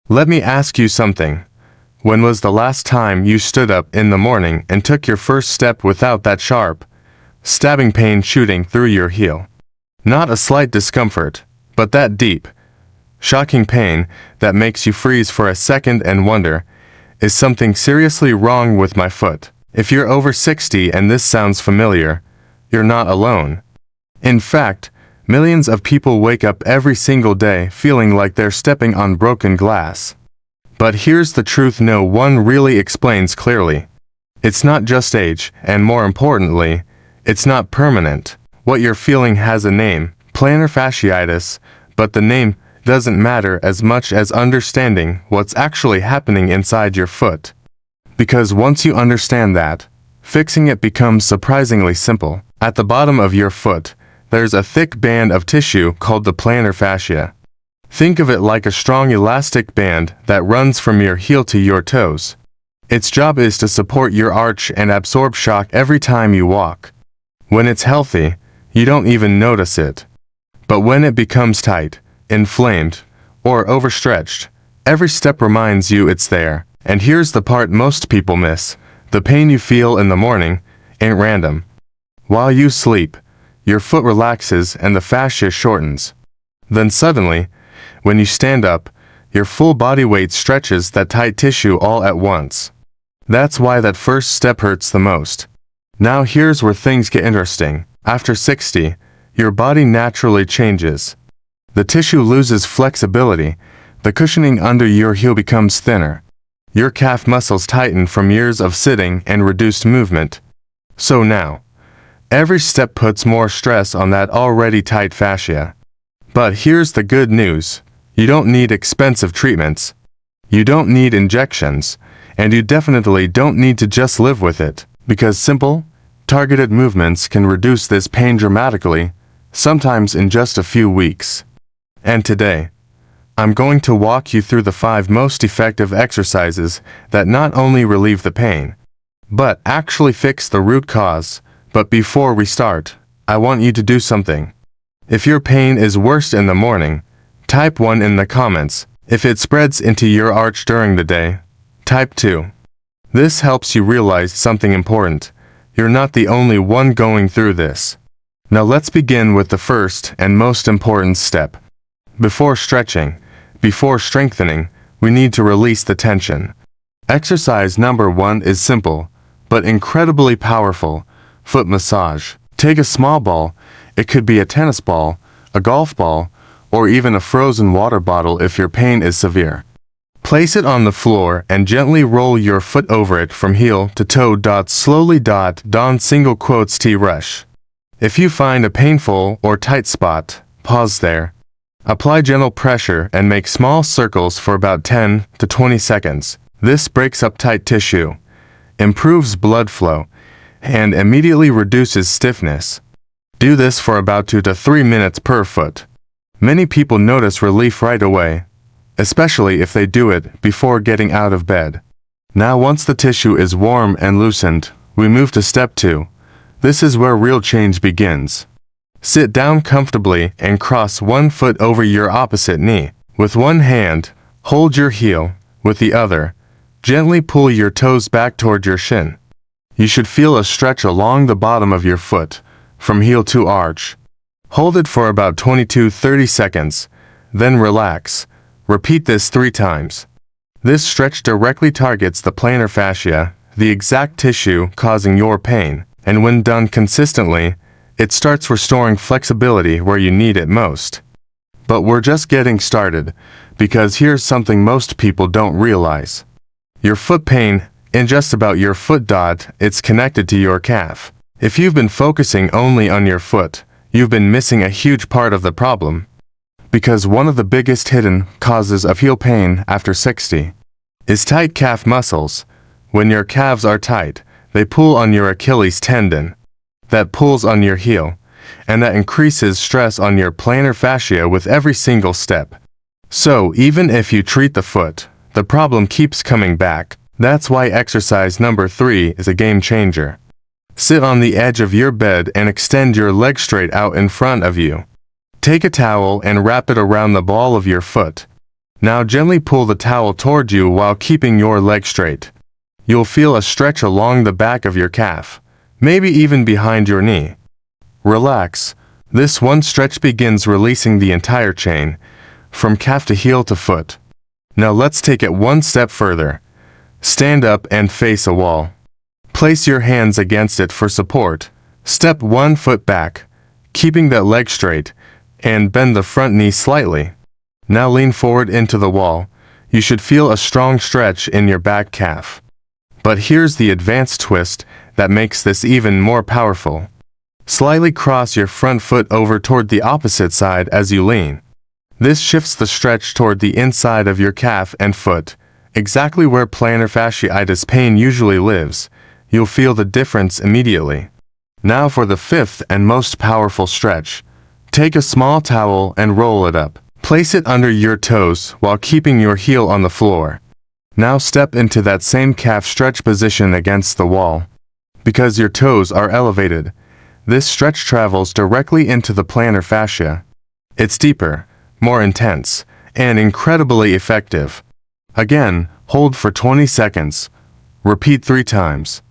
Let me ask you something. When was the last time you stood up in the morning and took your first step without that sharp, stabbing pain shooting through your heel? Not a slight discomfort, but that deep, shocking pain that makes you freeze for a second and wonder, is something seriously wrong with my foot? If you're over 60 and this sounds familiar, you're not alone. In fact, millions of people wake up every single day feeling like they're stepping on broken glass. But here's the truth no one really explains clearly. It's not just age, and more importantly, it's not permanent. What you're feeling has a name, plantar fasciitis, but the name doesn't matter as much as understanding what's actually happening inside your foot. Because once you understand that, fixing it becomes surprisingly simple. At the bottom of your foot, there's a thick band of tissue called the plantar fascia. Think of it like a strong elastic band that runs from your heel to your toes. Its job is to support your arch and absorb shock every time you walk. When it's healthy, you don't even notice it. But when it becomes tight, inflamed, or overstretched, every step reminds you it's there. And here's the part most people miss. The pain you feel in the morning ain't random. While you sleep, your foot relaxes and the fascia shortens. Then suddenly, when you stand up, your full body weight stretches that tight tissue all at once. That's why that first step hurts the most. Now here's where things get interesting. After 60, your body naturally changes. The tissue loses flexibility, the cushioning under your heel becomes thinner. Your calf muscles tighten from years of sitting and reduced movement. So now, every step puts more stress on that already tight fascia. But here's the good news. You don't need expensive treatments. You don't need injections. And you definitely don't need to just live with it. Because simple, targeted movements can reduce this pain dramatically, sometimes in just a few weeks. And today, I'm going to walk you through the 5 most effective exercises that not only relieve the pain, but actually fix the root cause. But before we start, I want you to do something. If your pain is worst in the morning, type 1 in the comments. If it spreads into your arch during the day, type 2. This helps you realize something important. You're not the only one going through this. Now let's begin with the first and most important step. Before stretching, before strengthening, we need to release the tension. Exercise number 1 is simple, but incredibly powerful. Foot massage. Take a small ball, it could be a tennis ball, a golf ball, or even a frozen water bottle if your pain is severe. Place it on the floor and gently roll your foot over it from heel to toe. Slowly. Don single quotes T-rush. If you find a painful or tight spot, pause there. Apply gentle pressure and make small circles for about 10 to 20 seconds. This breaks up tight tissue, improves blood flow, and immediately reduces stiffness. Do this for about 2 to 3 minutes per foot. Many people notice relief right away, especially if they do it before getting out of bed. Now once the tissue is warm and loosened, we move to step 2. This is where real change begins. Sit down comfortably and cross one foot over your opposite knee. With one hand, hold your heel. With the other, gently pull your toes back toward your shin. You should feel a stretch along the bottom of your foot, from heel to arch. Hold it for about 20 to 30 seconds, then relax. Repeat this 3 times. This stretch directly targets the plantar fascia, the exact tissue causing your pain, and when done consistently, it starts restoring flexibility where you need it most. But we're just getting started, because here's something most people don't realize. Your foot pain isn't just about your foot. It's connected to your calf. If you've been focusing only on your foot, you've been missing a huge part of the problem. Because one of the biggest hidden causes of heel pain after 60 is tight calf muscles. When your calves are tight, they pull on your Achilles tendon. That pulls on your heel, and that increases stress on your plantar fascia with every single step. So even if you treat the foot, the problem keeps coming back. That's why exercise number 3 is a game changer. Sit on the edge of your bed and extend your leg straight out in front of you. Take a towel and wrap it around the ball of your foot. Now gently pull the towel toward you while keeping your leg straight. You'll feel a stretch along the back of your calf, maybe even behind your knee. Relax. This one stretch begins releasing the entire chain, from calf to heel to foot. Now let's take it one step further. Stand up and face a wall. Place your hands against it for support. Step 1 foot back, keeping that leg straight, and bend the front knee slightly. Now lean forward into the wall. You should feel a strong stretch in your back calf. But here's the advanced twist that makes this even more powerful. Slightly cross your front foot over toward the opposite side as you lean. This shifts the stretch toward the inside of your calf and foot, exactly where plantar fasciitis pain usually lives. You'll feel the difference immediately. Now for the fifth and most powerful stretch. Take a small towel and roll it up. Place it under your toes while keeping your heel on the floor. Now step into that same calf stretch position against the wall. Because your toes are elevated, this stretch travels directly into the plantar fascia. It's deeper, more intense, and incredibly effective. Again, hold for 20 seconds. Repeat 3 times.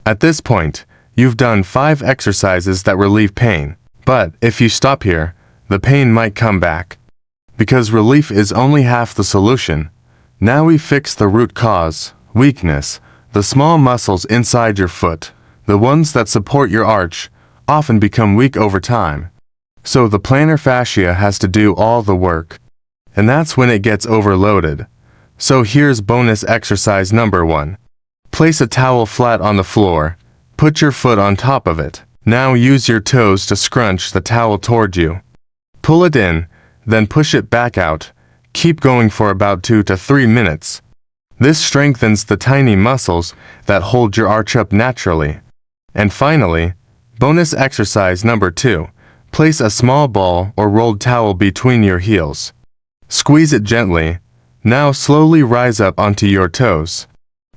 At this point, you've done 5 exercises that relieve pain. But if you stop here, the pain might come back. Because relief is only half the solution. Now we fix the root cause, weakness, the small muscles inside your foot, the ones that support your arch, often become weak over time. So the plantar fascia has to do all the work. And that's when it gets overloaded. So here's bonus exercise number 1. Place a towel flat on the floor. Put your foot on top of it. Now use your toes to scrunch the towel toward you. Pull it in, then push it back out. Keep going for about 2 to 3 minutes. This strengthens the tiny muscles that hold your arch up naturally. And finally, bonus exercise number 2. Place a small ball or rolled towel between your heels. Squeeze it gently. Now slowly rise up onto your toes.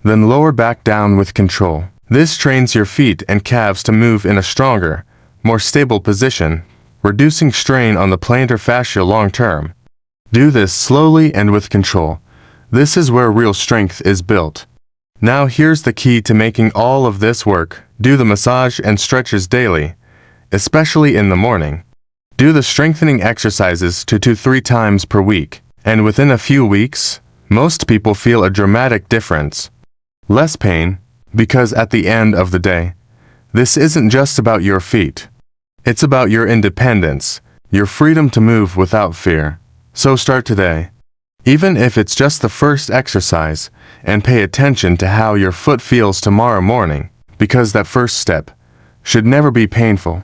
Then lower back down with control. This trains your feet and calves to move in a stronger, more stable position, reducing strain on the plantar fascia long term. Do this slowly and with control. This is where real strength is built. Now here's the key to making all of this work. Do the massage and stretches daily, especially in the morning. Do the strengthening exercises 2 to 3 times per week, and within a few weeks, most people feel a dramatic difference. Less pain, because at the end of the day, this isn't just about your feet. It's about your independence, your freedom to move without fear. So start today. Even if it's just the first exercise, and pay attention to how your foot feels tomorrow morning, because that first step should never be painful.